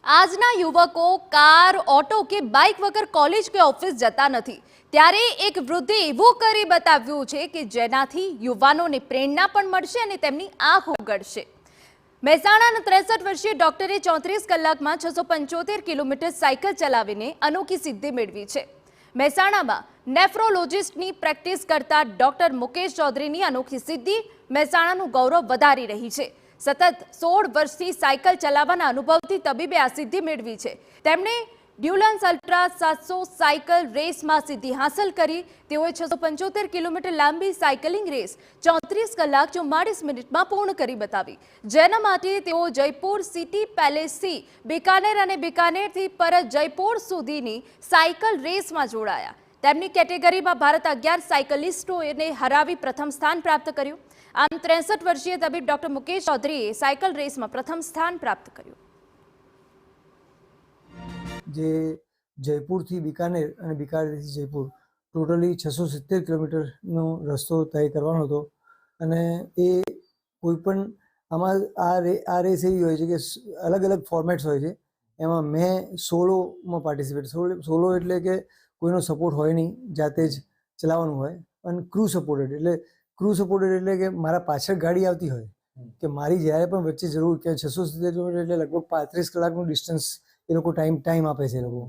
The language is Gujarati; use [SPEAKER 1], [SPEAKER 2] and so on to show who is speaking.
[SPEAKER 1] આજના યુવકો કાર, ઓટો કે બાઇક વગર કોલેજ કે ઓફિસ જતા નથી. ત્યારે એક વૃદ્ધે એવું કરી બતાવ્યું છે કે જેનાથી યુવાનોને પ્રેરણા પણ મળશે અને તેમની આંખ ઉઘડશે. મહેસાણાના 63 વર્ષીય ડોક્ટરે 34 કલાકમાં 675 કિલોમીટર સાયકલ ચલાવીને અનોખી સિદ્ધિ મેળવી છે. મહેસાણામાં નેફ્રોલોજિસ્ટની પ્રેક્ટિસ કરતા ડોક્ટર મુકેશ ચૌધરીની અનોખી સિદ્ધિ મહેસાણાનું ગૌરવ વધારી રહી છે. સતત 16 વર્ષથી સાયકલ ચલાવવાના અનુભવથી તબીબે આ સિદ્ધિ મેળવી છે. તેમણે ડ્યુલન્સ અલ્ટ્રા 700 સાયકલ રેસમાં સિદ્ધિ હાંસલ કરી. તેઓએ 675 કિલોમીટર લાંબી સાયકલિંગ રેસ 34 કલાક 44 મિનિટમાં પૂર્ણ કરી બતાવી. જેના માટે તેઓ જયપુર સિટી પેલેસથી બિકાનેર અને બિકાનેરથી પરત જયપુર સુધીની સાયકલ રેસમાં જોડાયા. તેમની કેટેગરીમાં ભારત 11 સાયકલિસ્ટોને હરાવી પ્રથમ સ્થાન પ્રાપ્ત કર્યું. આમ 63 વર્ષીય તબીબ ડોક્ટર મુકેશ ચૌધરીએ સાયકલ રેસમાં પ્રથમ સ્થાન પ્રાપ્ત કર્યું.
[SPEAKER 2] જે જયપુરથી બિકાનેર અને બિકાનેરથી જયપુર ટોટલી 670 કિલોમીટરનો રસ્તો તય કરવાનો હતો. અને એ કોઈ પણ આમાં આ રેસ એવી હોય છે કે અલગ અલગ ફોર્મેટ્સ હોય છે. એમાં મેં સોલોમાં પાર્ટિસિપેટ. સોલો એટલે કે કોઈનો સપોર્ટ હોય નહીં, જાતે જ ચલાવવાનું હોય. અને ક્રૂ સપોર્ટેડ એટલે કે મારા પાછળ ગાડી આવતી હોય કે મારી જ્યારે પણ વચ્ચે જરૂર કે 670 કિલોમીટર એટલે લગભગ 35 કલાકનું ડિસ્ટન્સ એ લોકો ટાઈમ આપે છે એ લોકો.